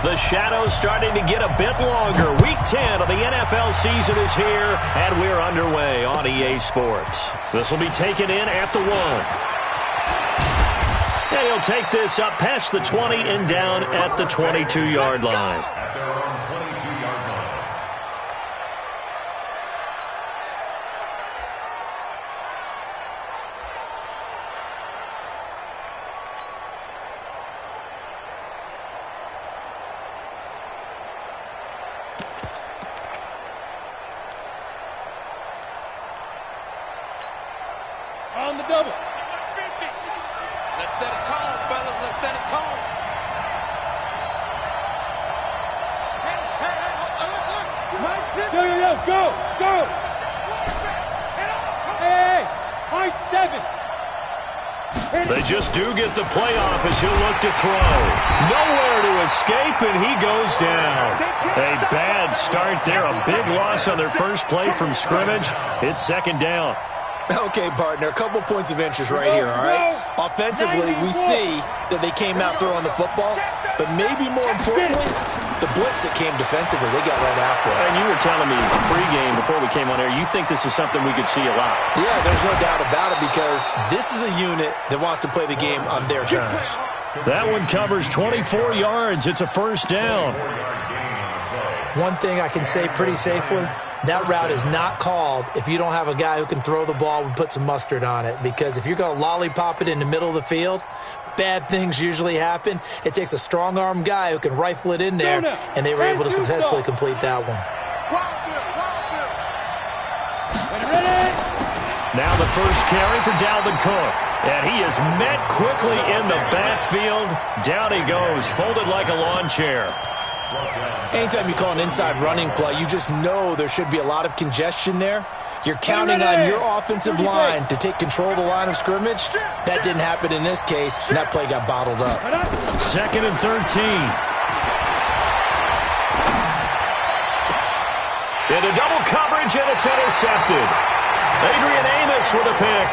The shadow's starting to get a bit longer. Week 10 of the NFL season is here, and we're underway on EA Sports. This will be taken in at the 1. And he'll take this up past the 20 and down at the 22-yard line. On the double. Let's set a tone, fellas. Let's set a tone. Go. Hey, high 7. They just do get the playoff as he'll look to throw. Nowhere to escape, and he goes down. A bad start there. A big loss on their first play from scrimmage. It's second down. Okay, partner, a couple points of interest right here, all right? Offensively, we see that they came out throwing the football, but maybe more importantly, the blitz that came defensively, they got right after it. And you were telling me pregame before we came on air, you think this is something we could see a lot. Yeah, there's no doubt about it because this is a unit that wants to play the game on their terms. That one covers 24 yards. It's a first down. One thing I can say pretty safely, that route is not called if you don't have a guy who can throw the ball and put some mustard on it. Because if you're going to lollipop it in the middle of the field, bad things usually happen. It takes a strong-arm guy who can rifle it in there, and they were able to successfully complete that one. Now the first carry for Dalvin Cook. And he is met quickly in the backfield. Down he goes, folded like a lawn chair. Anytime you call an inside running play, you just know there should be a lot of congestion there. You're counting on your offensive line to take control of the line of scrimmage. That didn't happen in this case, and that play got bottled up. Second and 13. Into double coverage, and it's intercepted. Adrian Amos with a pick.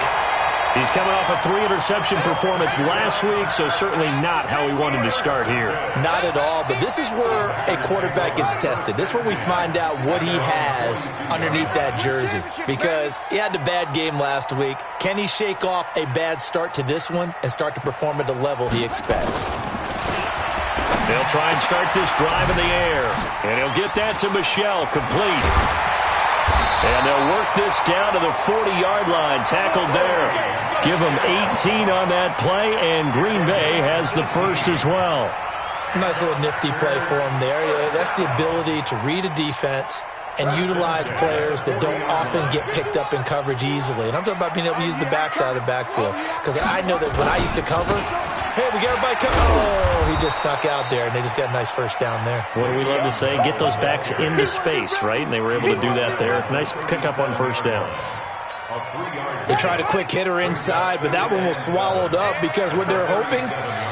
He's coming off a 3-interception performance last week, so certainly not how he wanted to start here. Not at all, but this is where a quarterback gets tested. This is where we find out what he has underneath that jersey. Because he had a bad game last week. Can he shake off a bad start to this one and start to perform at the level he expects? They'll try and start this drive in the air. And he'll get that to Michel, complete. And they'll work this down to the 40-yard line, tackled there. Give them 18 on that play, and Green Bay has the first as well. Nice little nifty play for him there. That's the ability to read a defense and utilize players that don't often get picked up in coverage easily. And I'm talking about being able to use the backside of the backfield. Because I know that when I used to cover, hey, we got everybody covered. Oh, he just stuck out there, and they just got a nice first down there. What do we love to say? Get those backs into space, right? And they were able to do that there. Nice pickup on first down. They tried a quick hitter inside, but that one was swallowed up because what they're hoping,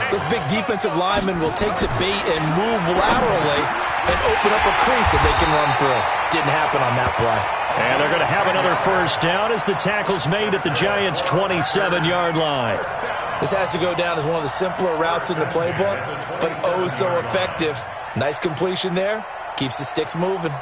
those big defensive linemen will take the bait and move laterally and open up a crease that they can run through. Didn't happen on that play. And they're going to have another first down as the tackle's made at the Giants' 27-yard line. This has to go down as one of the simpler routes in the playbook, but oh so effective. Nice completion there. Keeps the sticks moving.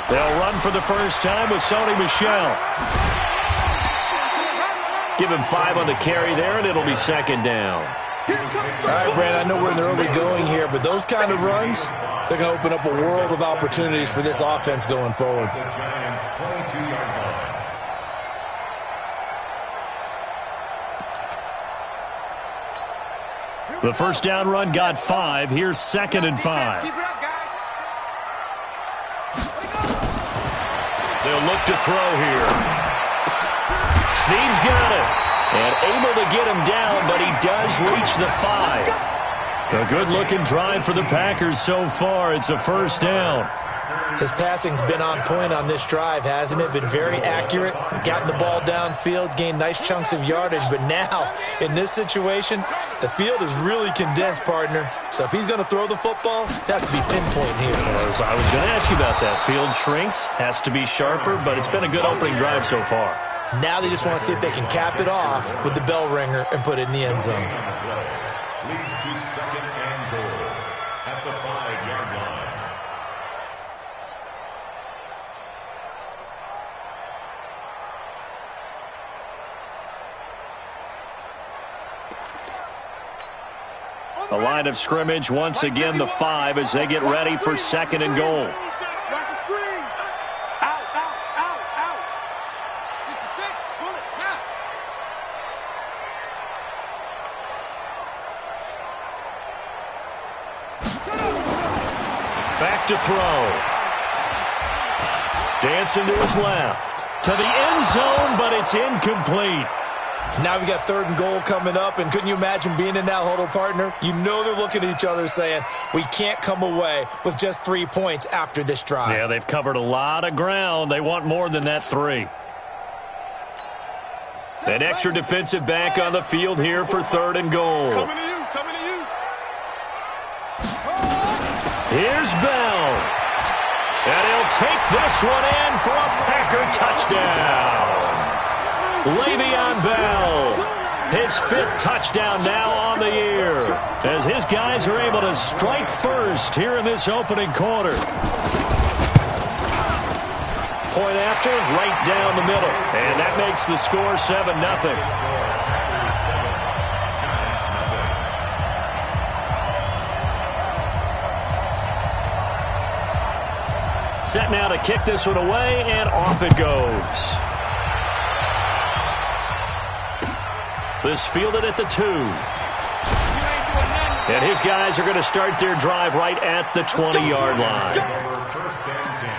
They'll run for the first time with Sony Michel. Give him 5 on the carry there, and it'll be second down. All right, Brand, I know we're in the early going here, but those kind of runs, they're going to open up a world of opportunities for this offense going forward. The first down run got 5. Here's second and 5. They'll look to throw here. Snead's got it. And able to get him down, but he does reach the 5. A good-looking drive for the Packers so far. It's a first down. His passing's been on point on this drive, hasn't it? Been very accurate, gotten the ball downfield, gained nice chunks of yardage. But now, in this situation, the field is really condensed, partner. So if he's going to throw the football, that could be pinpoint here. I was going to ask you about that. Field shrinks, has to be sharper, but it's been a good opening drive so far. Now they just want to see if they can cap it off with the bell ringer and put it in the end zone. Leads to second and goal at the 5-yard line. The line of scrimmage once again the 5 as they get ready for second and goal. Back to throw. Dancing to his left. To the end zone, but it's incomplete. Now we got third and goal coming up, and couldn't you imagine being in that huddle, partner? You know they're looking at each other saying, we can't come away with just 3 points after this drive. Yeah, they've covered a lot of ground. They want more than that 3. An extra defensive back on the field here for third and goal. Coming to you, coming to you. Here's Bell. And he'll take this one in for a Packer touchdown. Le'Veon Bell, his 5th touchdown now on the year, as his guys are able to strike first here in this opening quarter. Point after, right down the middle, and that makes the score 7-0. Set now to kick this one away, and off it goes. This fielded at the 2. And his guys are going to start their drive right at the 20-yard line. First and 10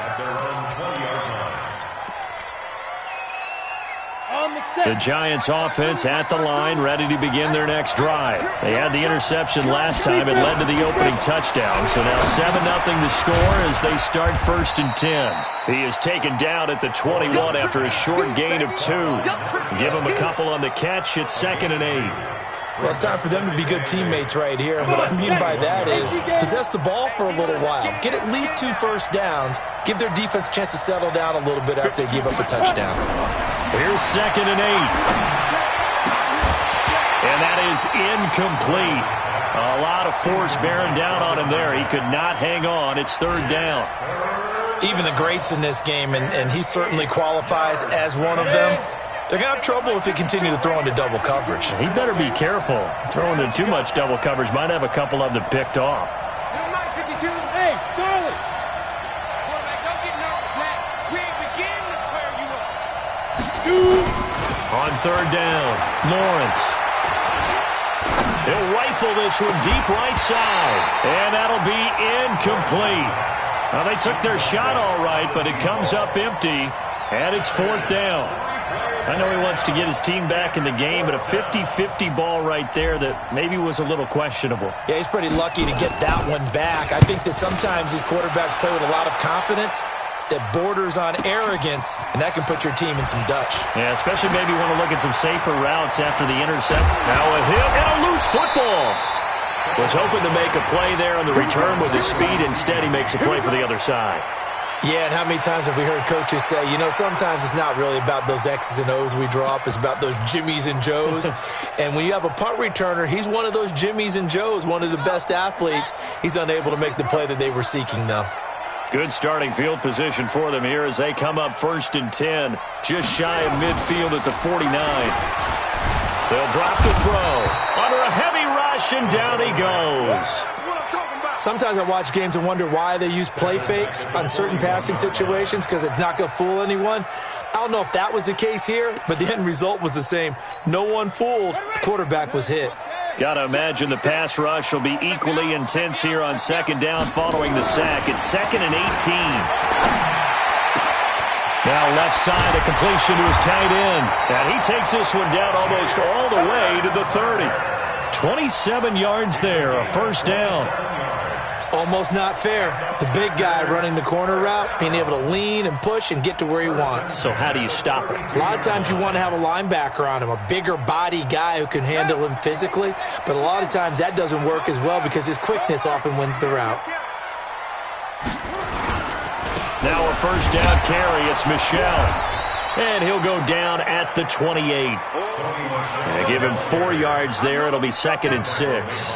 at their own 20-yard line. On the set. The Giants offense at the line, ready to begin their next drive. They had the interception last time. It led to the opening touchdown. So now 7-0 to score as they start first and 10. He is taken down at the 21 after a short gain of 2. Give him a couple on the catch. It's 2nd and 8. Well, it's time for them to be good teammates right here. And what I mean by that is possess the ball for a little while. Get at least 2 first downs. Give their defense a chance to settle down a little bit after they give up a touchdown. Here's 2nd and 8. And that is incomplete. A lot of force bearing down on him there. He could not hang on. It's 3rd down. Even the greats in this game, and he certainly qualifies as one of them, they're going to have trouble if they continue to throw into double coverage. He better be careful. Throwing into too much double coverage might have a couple of them picked off. Hey, Charlie. Quarterback, don't get nervous, man. We ain't beginning to tear you up. On 3rd down, Lawrence. He'll rifle this one deep right side. And that'll be incomplete. Well, they took their shot all right, but it comes up empty. And it's 4th down. I know he wants to get his team back in the game, but a 50-50 ball right there that maybe was a little questionable. Yeah, he's pretty lucky to get that one back. I think that sometimes these quarterbacks play with a lot of confidence that borders on arrogance, and that can put your team in some Dutch. Yeah, especially maybe want to look at some safer routes after the intercept. Now a hit and a loose football. Was hoping to make a play there on the return with his speed. Instead, he makes a play for the other side. Yeah, and how many times have we heard coaches say, you know, sometimes it's not really about those X's and O's we draw up. It's about those Jimmies and Joes. And when you have a punt returner, he's one of those Jimmies and Joes, one of the best athletes. He's unable to make the play that they were seeking, though. Good starting field position for them here as they come up 1st and 10. Just shy of midfield at the 49. They'll drop the throw. Under a heavy rush, and down he goes. Sometimes I watch games and wonder why they use play fakes on certain passing situations because it's not going to fool anyone. I don't know if that was the case here, but the end result was the same. No one fooled. The quarterback was hit. Got to imagine the pass rush will be equally intense here on 2nd down following the sack. It's 2nd and 18. Now left side, a completion to his tight end. And he takes this one down almost all the way to the 30. 27 yards there, a 1st down. Almost not fair. The big guy running the corner route, being able to lean and push and get to where he wants. So how do you stop it? A lot of times you want to have a linebacker on him, a bigger body guy who can handle him physically, but a lot of times that doesn't work as well because his quickness often wins the route. Now a first down carry. It's Michel. And he'll go down at the 28. They give him 4 yards there. It'll be 2nd and 6.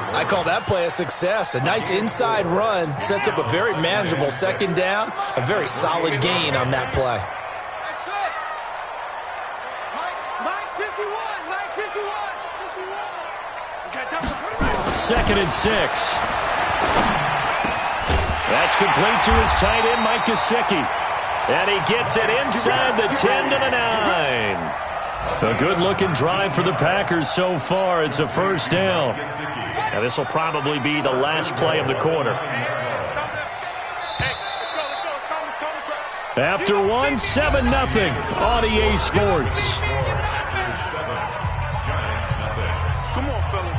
I call that play a success. A nice inside run sets up a very manageable 2nd down. A very solid gain on that play. That's it. 2nd and 6. That's complete to his tight end, Mike Gesicki. And he gets it inside the 10 to the 9. A good-looking drive for the Packers so far. It's a first down. Now, this will probably be the last play of the quarter. After one, 7-0 on EA Sports. Come on, fellas.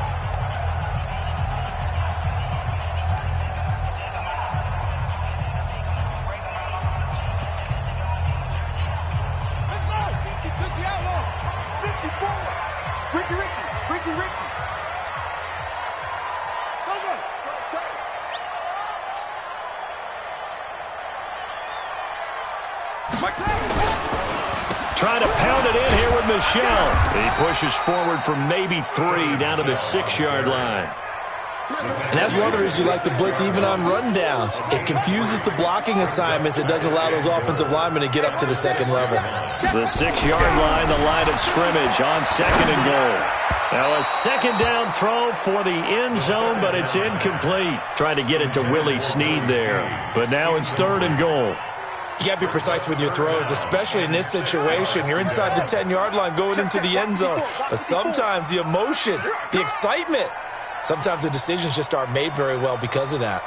Trying to pound it in here with Michel. He pushes forward from maybe 3 down to the 6-yard line. And that's one of the reasons you like to blitz even on rundowns. It confuses the blocking assignments. It doesn't allow those offensive linemen to get up to the 2nd level. The 6-yard line, the line of scrimmage on 2nd and goal. Now a 2nd down throw for the end zone, but it's incomplete. Trying to get it to Willie Snead there. But now it's 3rd and goal. You got to be precise with your throws, especially in this situation. You're inside the 10-yard line going into the end zone. But sometimes the emotion, the excitement, sometimes the decisions just aren't made very well because of that.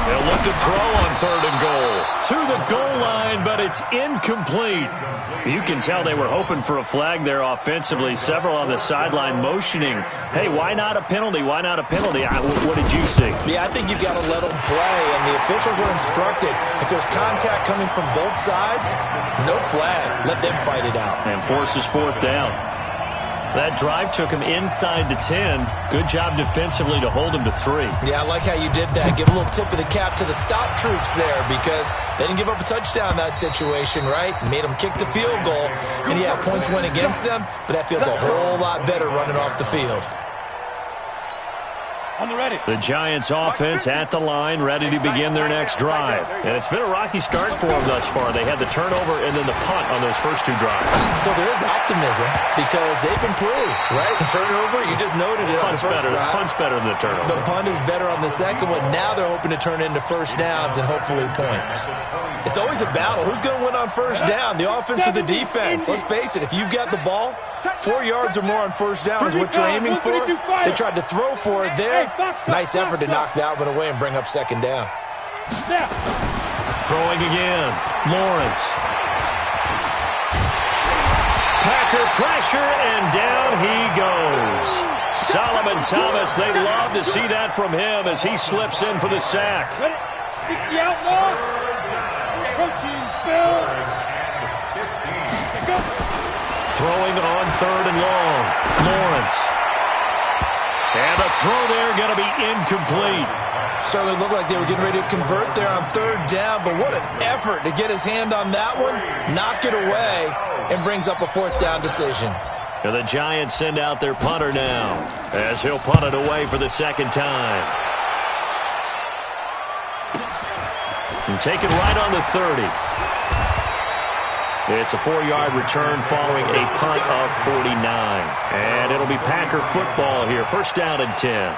They'll look to throw on 3rd and goal. To the goal line, but it's incomplete. You can tell they were hoping for a flag there offensively. Several on the sideline motioning. Hey, why not a penalty? Why not a penalty? What did you see? Yeah, I think you've got to let them play, and the officials are instructed. If there's contact coming from both sides, no flag. Let them fight it out. And forces 4th down. That drive took him inside the 10. Good job defensively to hold him to 3. Yeah, I like how you did that. Give a little tip of the cap to the stop troops there because they didn't give up a touchdown in that situation, right? Made them kick the field goal. And yeah, points went against them, but that feels a whole lot better running off the field. On the ready. The Giants offense at the line, ready to begin their next drive. And it's been a rocky start for them thus far. They had the turnover and then the punt on those first 2 drives. So there is optimism because they've improved, right? The turnover, you just noted it on the first drive. Punt's better than the turnover. The punt is better on the second one. Now they're hoping to turn into first downs and hopefully points. It's always a battle. Who's going to win on first down? The offense or the defense? Let's face it, if you've got the ball, 4 yards or more on first down is what you're aiming for. They tried to throw for it there. Nice effort to knock that one away and bring up 2nd down. Throwing again. Lawrence. Packer pressure, and down he goes. Solomon Thomas, they love to see that from him as he slips in for the sack. 60 outlaw. Protein spill. Throwing on 3rd and long. Lawrence. And the throw there going to be incomplete. Certainly looked like they were getting ready to convert there on 3rd down, but what an effort to get his hand on that one, knock it away, and brings up a 4th down decision. And the Giants send out their punter now as he'll punt it away for the 2nd time. And take it right on the 30. It's a 4-yard return following a punt of 49. And it'll be Packer football here. First down and 10.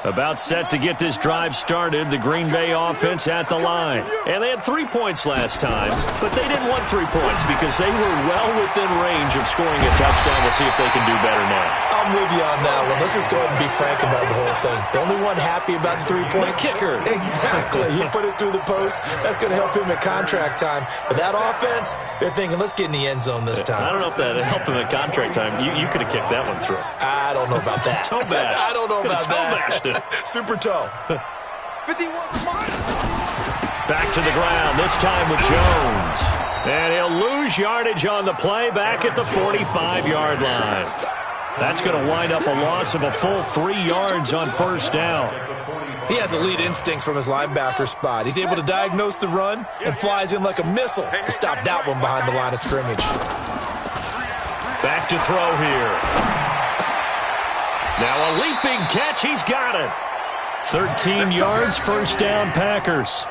About set to get this drive started. The Green Bay offense at the line. And they had 3 points last time, but they didn't want 3 points because they were well within range of scoring a touchdown. We'll see if they can do better now. I'm with you on that one. Let's just go ahead and be frank about the whole thing. The only one happy about the three-point kicker. Exactly. He put it through the post. That's going to help him at contract time. But that offense, they're thinking, let's get in the end zone this time. I don't know if that helped him at contract time. You could have kicked that one through. I don't know about that. Toe bash. I don't know about that. Bashed it. Super toe. 51 Back to the ground, this time with Jones. And he'll lose yardage on the play back at the 45-yard line. That's going to wind up a loss of a full 3 yards on first down. He has elite instincts from his linebacker spot. He's able to diagnose the run and flies in like a missile to stop that one behind the line of scrimmage. Back to throw here. Now a leaping catch. He's got it. 13 yards, first down, Packers.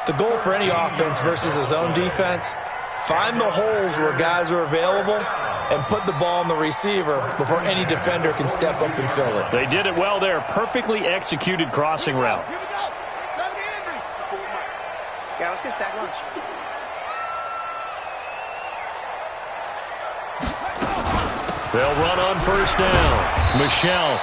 The goal for any offense versus his own defense, find the holes where guys are available and put the ball on the receiver before any defender can step up and fill it. They did it well there. Perfectly executed crossing route. Here we go. Time to injury. Yeah, let's get sack lunch. They'll run on first down. Michelle.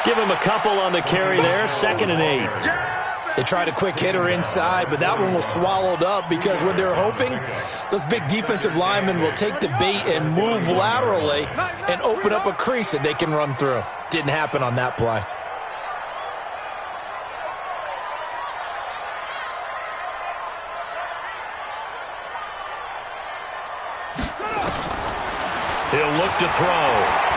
Give him a couple on the carry there. 2nd and 8. They tried a quick hitter inside, but that one was swallowed up because what they're hoping, those big defensive linemen will take the bait and move laterally and open up a crease that they can run through. Didn't happen on that play. He'll look to throw.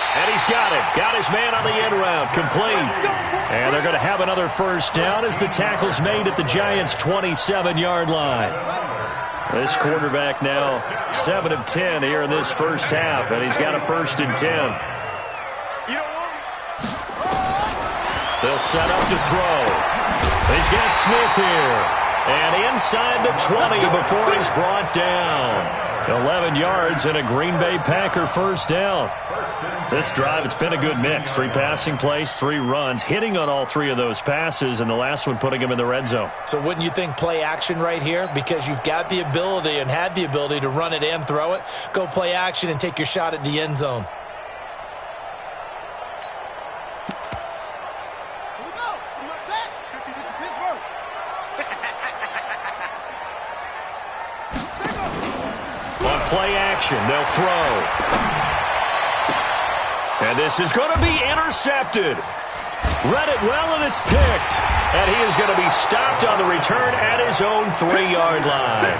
And he's got it. Got his man on the end route. Complete. And they're going to have another first down as the tackle's made at the Giants' 27-yard line. This quarterback now 7 of 10 here in this first half, and he's got a 1st and 10. They'll set up to throw. He's got Smith here. And inside the 20 before he's brought down. 11 yards and a Green Bay Packer first down. This drive, it's been a good mix. 3 passing plays, 3 runs, hitting on all 3 of those passes, and the last one putting him in the red zone. So wouldn't you think play action right here? Because you've got the ability and had the ability to run it and throw it. Go play action and take your shot at the end zone. Here we go. I'm not set. 50 to Pittsburgh. On play action, they'll throw. And this is going to be intercepted. Read it well, and it's picked. And he is going to be stopped on the return at his own 3-yard line.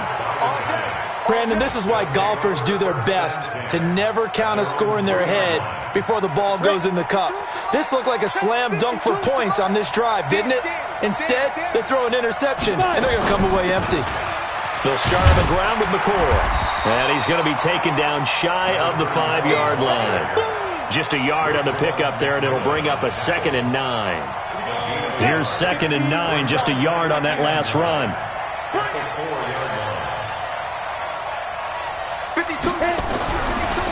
Brandon, this is why golfers do their best to never count a score in their head before the ball goes in the cup. This looked like a slam dunk for points on this drive, didn't it? Instead, they throw an interception, and they're going to come away empty. They'll start on the ground with McCoy. And he's going to be taken down shy of the 5-yard line. Just a yard on the pickup there, and it'll bring up a 2nd and 9. Here's 2nd and 9, just a yard on that last run.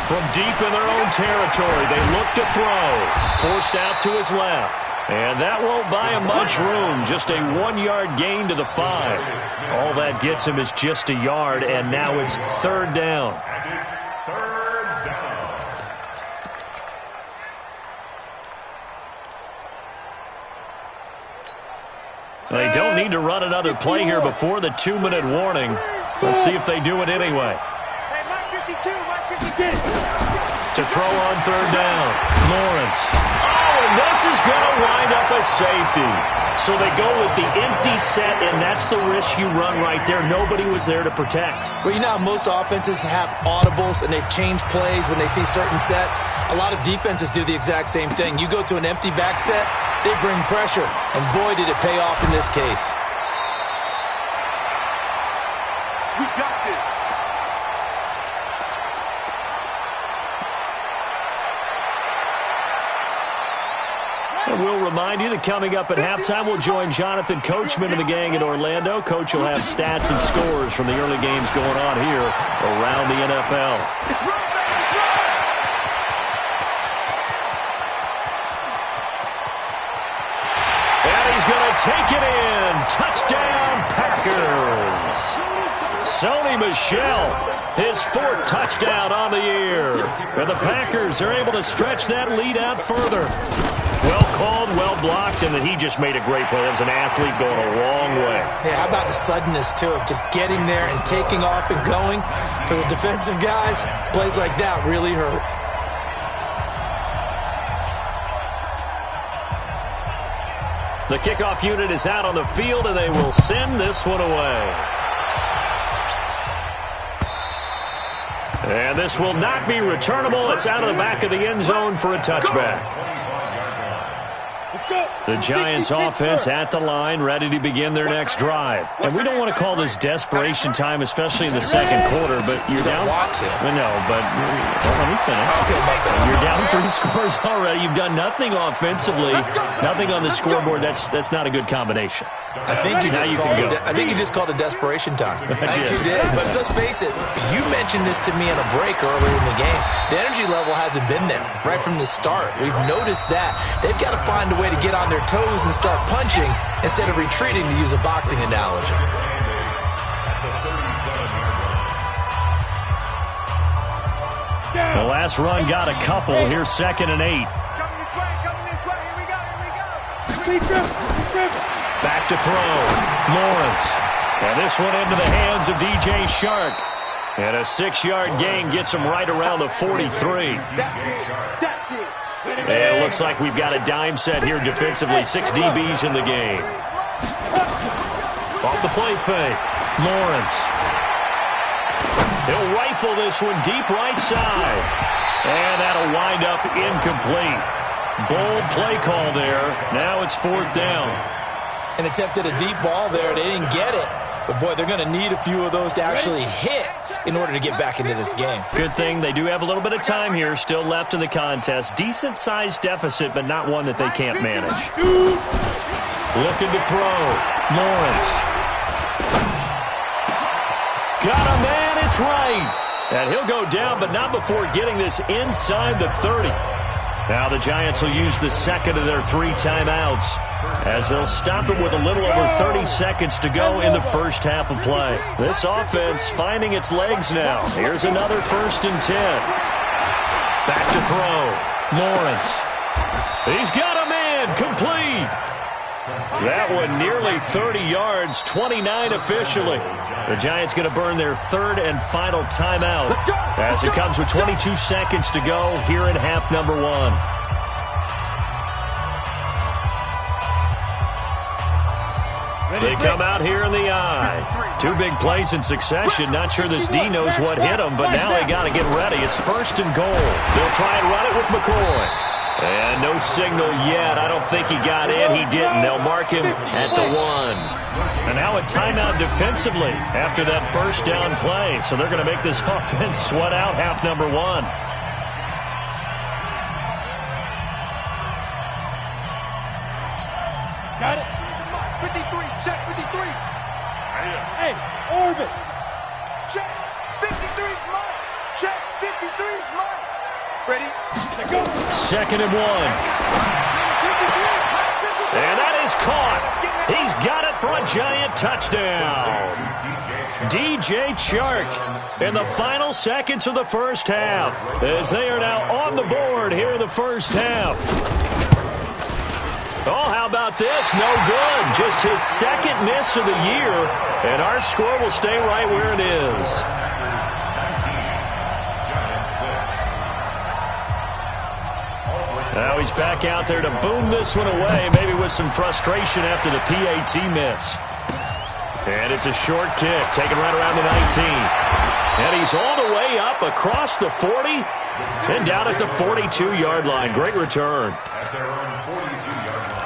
From deep in their own territory, they look to throw. Forced out to his left. And that won't buy him much room. Just a 1-yard gain to the 5. All that gets him is just a yard, and now it's 3rd down. They don't need to run another play here before the 2-minute warning. Let's see if they do it anyway. Hey, Mike 52, Mike 52. To throw on 3rd down, Lawrence. Oh, and this is going to wind up a safety. So they go with the empty set, and that's the risk you run right there. Nobody was there to protect. Well, you know how most offenses have audibles and they've changed plays when they see certain sets? A lot of defenses do the exact same thing. You go to an empty back set, they bring pressure, and boy, did it pay off in this case. We got this. And we'll remind you that coming up at halftime, we'll join Jonathan Coachman and the gang in Orlando. Coach will have stats and scores from the early games going on here around the NFL. And he's going to take it in. Touchdown, Packers. Sony Michel His 4th touchdown on the year. And the Packers are able to stretch that lead out further. Well called, well blocked, and then he just made a great play. That was an athlete going a long way. Yeah, how about the suddenness, too, of just getting there and taking off and going? For the defensive guys, plays like that really hurt. The kickoff unit is out on the field, and they will send this one away. And this will not be returnable. It's out of the back of the end zone for a touchback. The Giants offense at the line, ready to begin their next drive. And we don't want to call this desperation time, especially in the second quarter, but you're down. No, but let me finish. Okay, you're down 3 scores already. You've done nothing offensively, nothing on the scoreboard. That's not a good combination. I think you just called it desperation time. I think you did. But let's face it, you mentioned this to me in a break earlier in the game. The energy level hasn't been there right from the start. We've noticed that. They've got to find a way to get on their toes and start punching instead of retreating, to use a boxing analogy. The last run got a couple. Here's 2nd and 8. Coming this way. Here we go. Back to throw. Lawrence. And this one into the hands of DJ Shark. And a 6-yard gain gets him right around the 43. And it looks like we've got a dime set here defensively. 6 DBs in the game. Off the play fake. Lawrence. He'll rifle this one deep right side. And that'll wind up incomplete. Bold play call there. Now it's 4th down. And attempted a deep ball there. They didn't get it. But, boy, they're going to need a few of those to actually hit in order to get back into this game. Good thing they do have a little bit of time here still left in the contest. Decent-sized deficit, but not one that they can't manage. Looking to throw. Lawrence. Got him, man. It's right. And he'll go down, but not before getting this inside the 30. Now the Giants will use the 2nd of their 3 timeouts as they'll stop it with a little over 30 seconds to go in the first half of play. This offense finding its legs now. Here's another 1st and 10. Back to throw. Lawrence. He's got a man. Complete. That one nearly 30 yards, 29 officially. The Giants going to burn their 3rd and final timeout as it comes with 22 seconds to go here in half number 1. They come out here in the eye. 2 big plays in succession. Not sure this D knows what hit him, but now they got to get ready. It's 1st and goal. They'll try and run it with McCoy. And no signal yet. I don't think he got in. He didn't. They'll mark him at the 1. And now a timeout defensively after that 1st down play. So they're going to make this offense sweat out half number 1. Got it. 53. Check 53. Hey, orbit. Check. 53's mine. Check. 53's mine. Ready? Set, go. 2nd and 1. And that is caught. He's got it for a Giant touchdown. DJ Chark in the final seconds of the first half as they are now on the board here in the first half. Oh, how about this? No good. Just his 2nd miss of the year, and our score will stay right where it is. Now he's back out there to boom this one away, maybe with some frustration after the PAT miss. And it's a short kick, taken right around the 19. And he's all the way up across the 40 and down at the 42-yard line. Great return. At their own 42-yard line.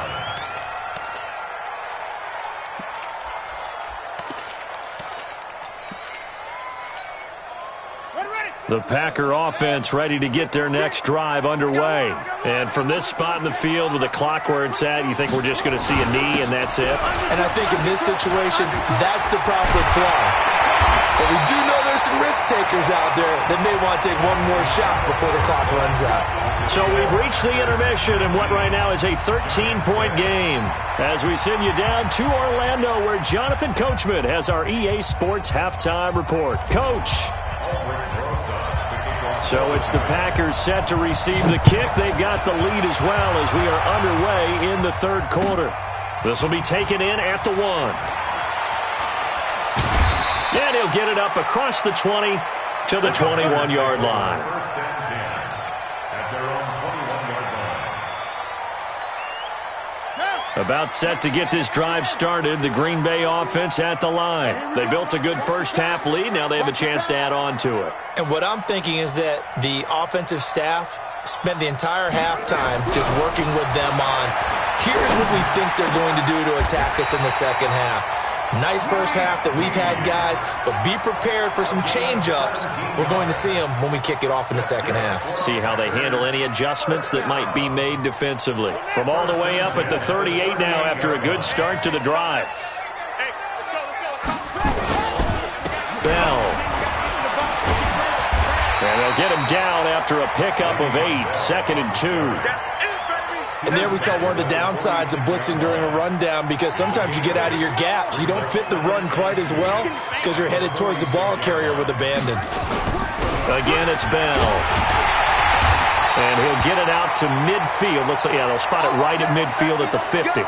The Packer offense ready to get their next drive underway. And from this spot in the field with the clock where it's at, you think we're just going to see a knee and that's it? And I think in this situation, that's the proper play. But we do know there's some risk takers out there that may want to take one more shot before the clock runs out. So we've reached the intermission in what right now is a 13-point game as we send you down to Orlando where Jonathan Coachman has our EA Sports halftime report. Coach. So it's the Packers set to receive the kick. They've got the lead as well as we are underway in the third quarter. This will be taken in at the 1. And he'll get it up across the 20 to the 21-yard line. First and 10 at their own 21-yard line. About set to get this drive started. The Green Bay offense at the line. They built a good first-half lead. Now they have a chance to add on to it. And what I'm thinking is that the offensive staff spent the entire halftime just working with them on, here's what we think they're going to do to attack us in the second half. Nice first half that we've had, guys, but be prepared for some change-ups. We're going to see them when we kick it off in the second half. See how they handle any adjustments that might be made defensively. From all the way up at the 38 now after a good start to the drive. Bell. And they'll get him down after a pickup of 8, 2nd and 2. And there we saw one of the downsides of blitzing during a rundown, because sometimes you get out of your gaps. You don't fit the run quite as well because you're headed towards the ball carrier with abandon. Again, it's Bell. And he'll get it out to midfield. Looks like, yeah, they'll spot it right at midfield at the 50.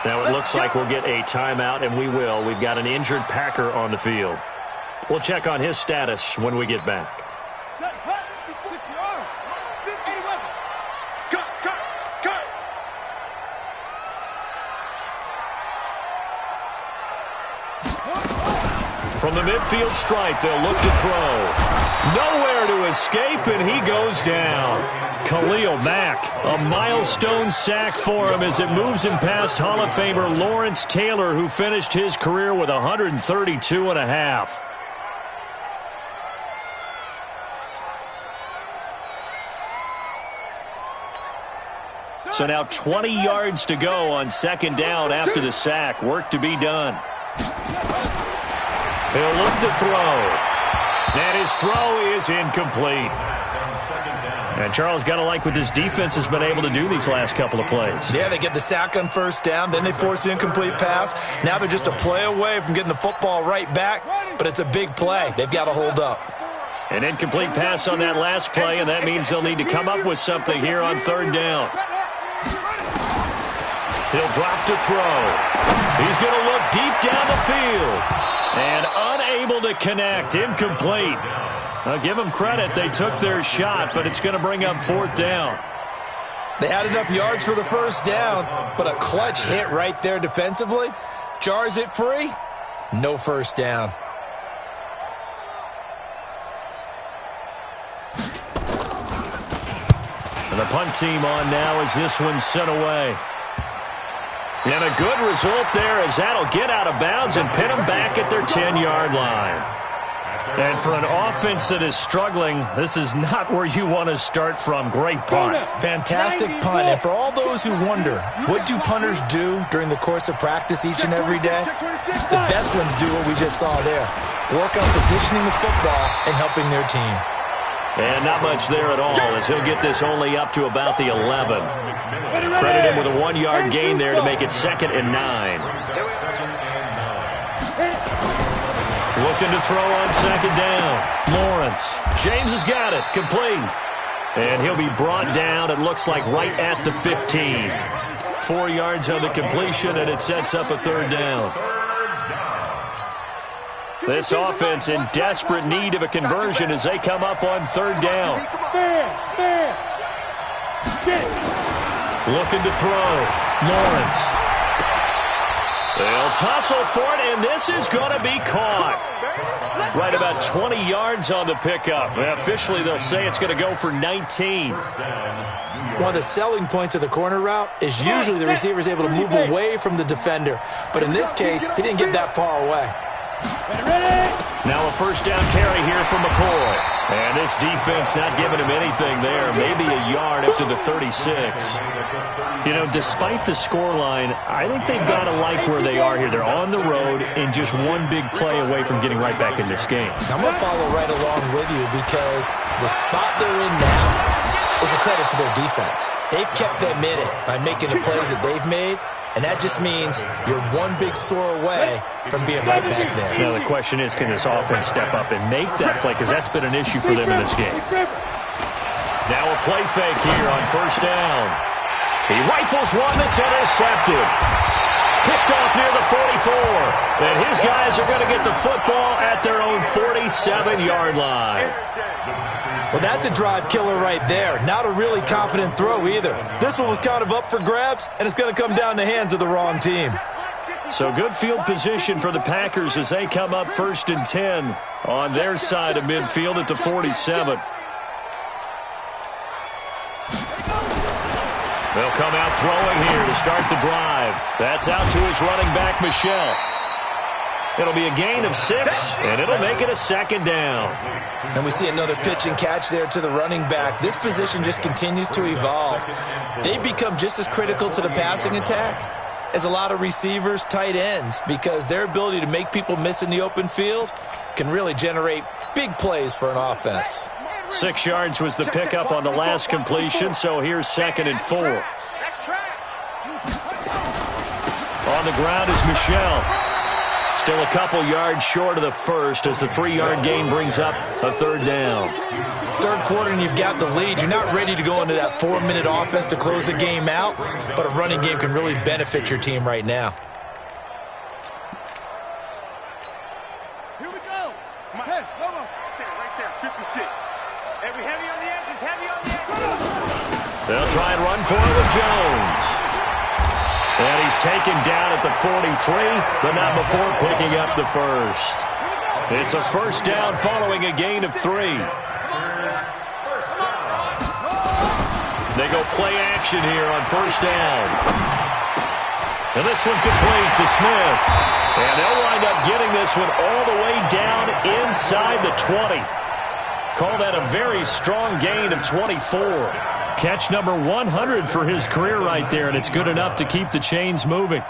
Now it looks like we'll get a timeout, and we will. We've got an injured Packer on the field. We'll check on his status when we get back. From the midfield stripe, they'll look to throw. Nowhere to escape, and he goes down. Khalil Mack, a milestone sack for him as it moves him past Hall of Famer Lawrence Taylor, who finished his career with 132.5. So now 20 yards to go on second down after the sack. Work to be done. He'll look to throw. And his throw is incomplete. And Charles, got to like what this defense has been able to do these last couple of plays. Yeah, they get the sack on first down, then they force the incomplete pass. Now they're just a play away from getting the football right back, but it's a big play. They've got to hold up. An incomplete pass on that last play, and that means they'll need to come up with something here on third down. He'll drop to throw. He's going to look deep down the field. And unable to connect. Incomplete. I'll give them credit. They took their shot, but it's going to bring up fourth down. They had enough yards for the first down, but a clutch hit right there defensively. Jars it free. No first down. And the punt team on now as this one's sent away. And a good result there as that'll get out of bounds and pin them back at their 10-yard line. And for an offense that is struggling, this is not where you want to start from. Great punt. Fantastic punt. And for all those who wonder, what do punters do during the course of practice each and every day? The best ones do what we just saw there. Work on positioning the football and helping their team. And not much there at all as he'll get this only up to about the 11. Credit him with a 1-yard gain there to make it 2nd and 9. Looking to throw on second down. Lawrence. James has got it. Complete. And he'll be brought down, it looks like, right at the 15. 4 yards on the completion, and it sets up a third down. This offense in desperate need of a conversion as they come up on third down. Looking to throw. Lawrence. They'll tussle for it, and this is going to be caught. Right about 20 yards on the pickup. Officially, they'll say it's going to go for 19. One of the selling points of the corner route is usually the receiver is able to move away from the defender. But in this case, he didn't get that far away. Now a first down carry here from McCoy. And this defense not giving him anything there. Maybe a yard up to the 36. You know, despite the scoreline, I think they've got to like where they are here. They're on the road and just one big play away from getting right back in this game. I'm going to follow right along with you because the spot they're in now is a credit to their defense. They've kept them in it by making the plays that they've made. And that just means you're one big score away from being right back there. Now the question is, can this offense step up and make that play? Because that's been an issue for them in this game. Now a play fake here on first down. He rifles one that's intercepted. Picked off near the 44. And his guys are going to get the football at their own 47-yard line. Well, that's a drive killer right there. Not a really confident throw either. This one was kind of up for grabs, and it's going to come down in the hands of the wrong team. So good field position for the Packers as they come up 1st and 10 on their side of midfield at the 47. They'll come out throwing here to start the drive. That's out to his running back, Michel. It'll be a gain of 6, and it'll make it a 2nd down. And we see another pitch and catch there to the running back. This position just continues to evolve. They become just as critical to the passing attack as a lot of receivers, tight ends, because their ability to make people miss in the open field can really generate big plays for an offense. 6 yards was the pickup on the last completion, so here's 2nd and 4. On the ground is Michel. Still a couple yards short of the first as the 3-yard gain brings up a 3rd down. Third quarter and you've got the lead. You're not ready to go into that 4-minute offense to close the game out, but a running game can really benefit your team right now. Here we go. Hey, Lobo. Right there, 56. Heavy on the edges, heavy on the edges. They'll try and run for it with Jones. And he's taken down at the 43, but not before picking up the first. It's a 1st down following a gain of 3. They go play action here on 1st down. And this one complete to Smith. And they'll wind up getting this one all the way down inside the 20. Call that a very strong gain of 24. Catch number 100 for his career right there, and it's good enough to keep the chains moving.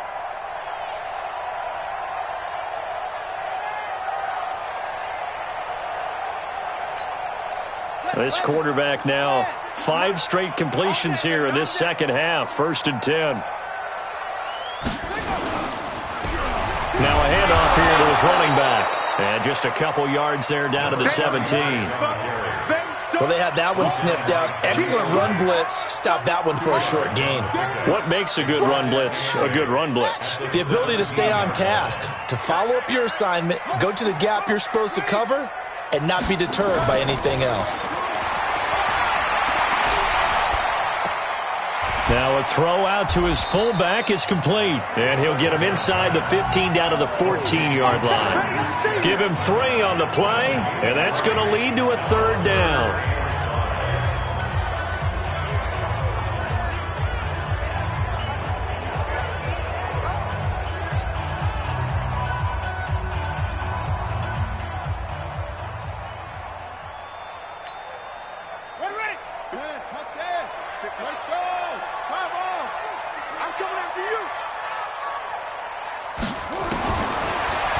This quarterback now 5 straight completions here in this second half. 1st and 10. Now a handoff here to his running back. And just a couple yards there down to the 17. Well, they had that one sniffed out. Excellent run blitz. Stopped that one for a short gain. What makes a good run blitz a good run blitz? The ability to stay on task, to follow up your assignment, go to the gap you're supposed to cover, and not be deterred by anything else. Now a throw out to his fullback is complete. And he'll get him inside the 15 down to the 14-yard line. Give him 3 on the play, and that's going to lead to a 3rd down.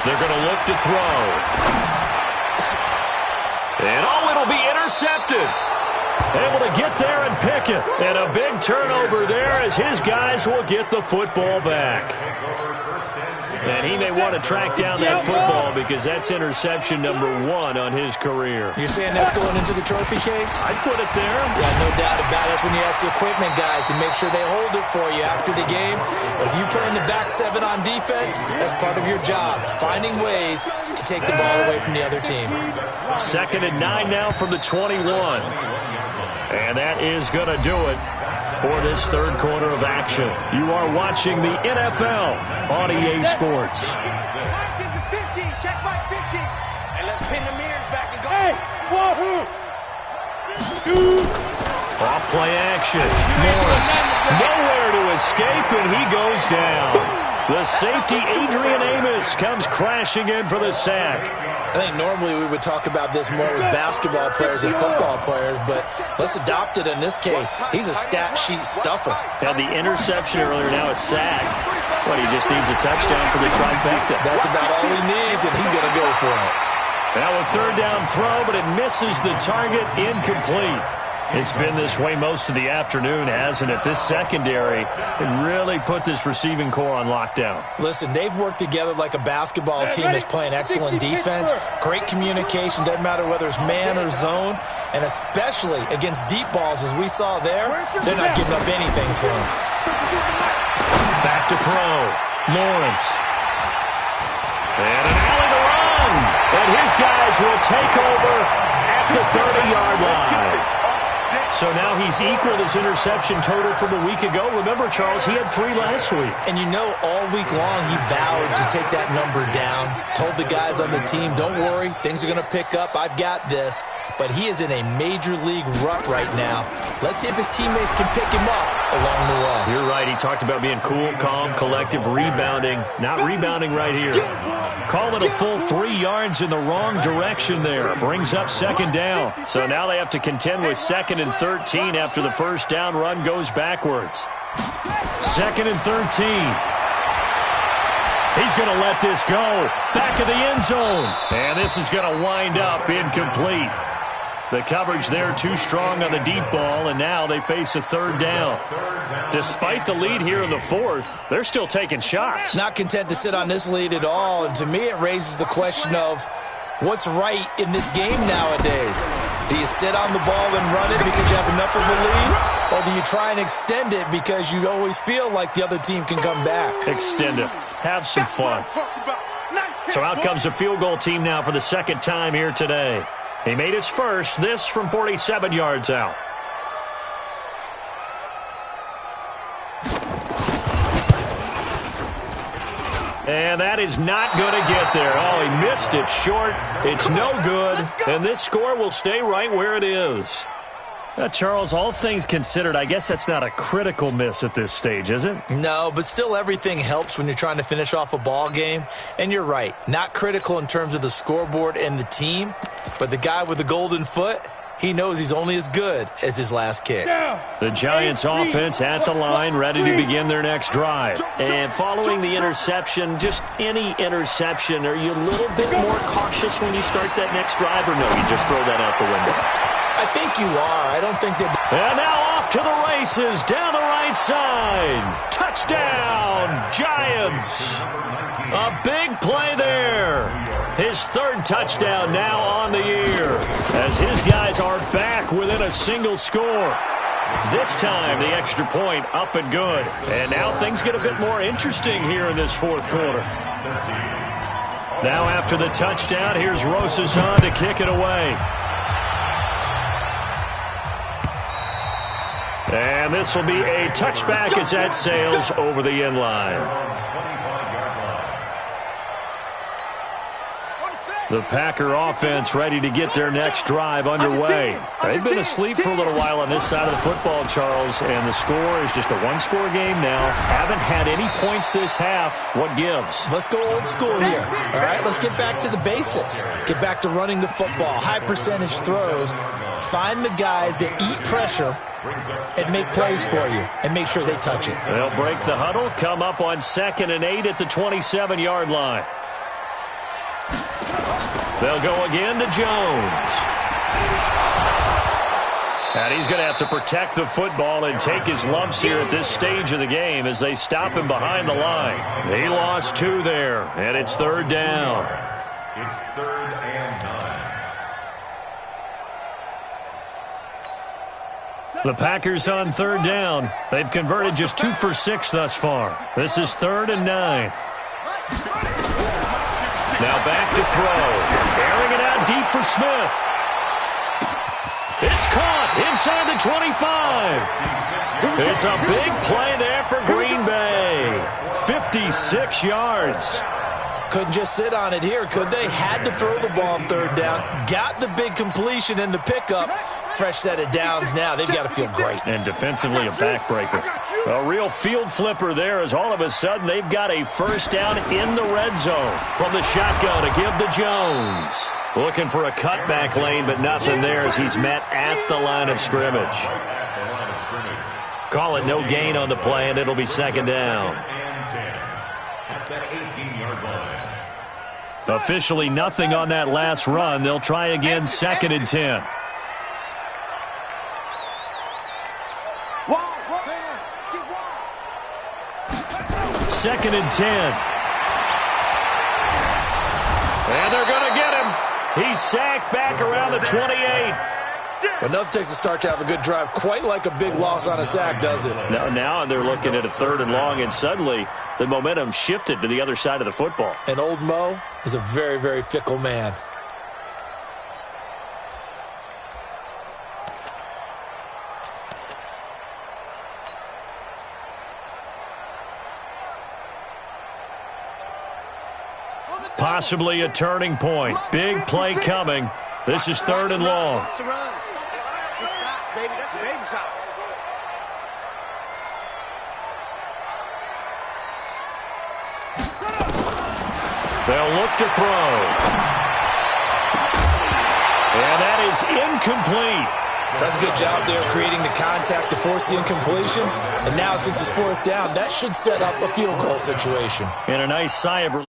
They're going to look to throw. And, it'll be intercepted. Able to get there and pick it. And a big turnover there as his guys will get the football back. And he may want to track down that football because that's interception number 1 on his career. You're saying that's going into the trophy case? I'd put it there. Yeah, no doubt about it. That's when you ask the equipment guys to make sure they hold it for you after the game. But if you play in the back 7 on defense, that's part of your job, finding ways to take the ball away from the other team. 2nd and 9 now from the 21. And that is going to do it for this 3rd quarter of action. You are watching the NFL on EA Sports. Washington 15, check by 15. And let's pin the mirrors back and go. Hey, Off play action. Morris nowhere to escape, and he goes down. The safety, Adrian Amos, comes crashing in for the sack. I think normally we would talk about this more with basketball players and football players, but let's adopt it in this case. He's a stat sheet stuffer. Had the interception earlier, now a sack. But he just needs a touchdown for the trifecta. That's about all he needs, and he's going to go for it. Now a 3rd down throw, but it misses the target, incomplete. It's been this way most of the afternoon, hasn't it? This secondary really put this receiving core on lockdown. Listen, they've worked together like a basketball team that's playing excellent defense, great communication, doesn't matter whether it's man or zone, and especially against deep balls, as we saw there, they're not giving up anything to them. Back to throw. Lawrence. And an alley to run. And his guys will take over at the 30-yard line. So now he's equaled his interception total from a week ago. Remember, Charles, he had 3 last week. And you know, all week long he vowed to take that number down. Told the guys on the team, don't worry, things are going to pick up. I've got this. But he is in a major league rut right now. Let's see if his teammates can pick him up along the way. You're right. He talked about being cool, calm, collective, rebounding. Not rebounding right here. Call it a full 3 yards in the wrong direction there. Brings up second down. So now they have to contend with 2nd and 13 after the first down run goes backwards. 2nd and 13. He's going to let this go. Back of the end zone. And this is going to wind up incomplete. The coverage there too strong on the deep ball, and now they face a 3rd down. Despite the lead here in the 4th, they're still taking shots. Not content to sit on this lead at all, and to me it raises the question of what's right in this game nowadays. Do you sit on the ball and run it because you have enough of a lead, or do you try and extend it because you always feel like the other team can come back? Extend it. Have some fun. So out comes the field goal team now for the 2nd time here today. He made his first, this from 47 yards out. And that is not going to get there. Oh, he missed it short. It's no good. And this score will stay right where it is. Charles, all things considered, I guess that's not a critical miss at this stage, is it? No, but still everything helps when you're trying to finish off a ball game. And you're right, not critical in terms of the scoreboard and the team, but the guy with the golden foot, he knows he's only as good as his last kick. The Giants offense at the line, ready to begin their next drive. And following the interception, just any interception, are you a little bit more cautious when you start that next drive, or no, you just throw that out the window? I think you are. I don't think that... And now off to the races, down the right side. Touchdown, Giants. A big play there. His 3rd touchdown now on the year, as his guys are back within a single score. This time, the extra point up and good. And now things get a bit more interesting here in this 4th quarter. Now after the touchdown, here's Rosas on to kick it away. And this will be a touchback as that sails over the end line. The Packer offense ready to get their next drive underway. They've been asleep for a little while on this side of the football, Charles, and the score is just a 1-score game now. Haven't had any points this half. What gives? Let's go old school here. All right, let's get back to the basics. Get back to running the football, high percentage throws. Find the guys that eat pressure and make plays for you and make sure they touch it. They'll break the huddle, come up on 2nd and 8 at the 27-yard line. They'll go again to Jones. And he's going to have to protect the football and take his lumps here at this stage of the game as they stop him behind the line. He lost 2 there, and it's 3rd down. It's 3rd and 9. The Packers on 3rd down. They've converted just 2 for 6 thus far. This is 3rd and 9. Now back to throw. Airing it out deep for Smith. It's caught inside the 25. It's a big play there for Green Bay. 56 yards. Couldn't just sit on it here, could they? Had to throw the ball on 3rd down. Got the big completion in the pickup. Fresh set of downs now. They've got to feel great. And defensively a backbreaker. A real field flipper there as all of a sudden they've got a 1st down in the red zone. From the shotgun to give to Jones. Looking for a cutback lane, but nothing there as he's met at the line of scrimmage. Call it no gain on the play, and it'll be 2nd down. Officially nothing on that last run. They'll try again 2nd and 10. 2nd and 10. And they're going to get him. He's sacked back around the 28. But nothing takes a start to have a good drive, quite like a big loss on a sack, does it? Now they're looking at a 3rd and long, and suddenly the momentum shifted to the other side of the football. And old Mo is a very, very fickle man. Possibly a turning point. Big play coming. This is 3rd and long. They'll look to throw. And that is incomplete. That's a good job there creating the contact to force the incompletion. And now since it's 4th down, that should set up a field goal situation. And a nice sigh of relief.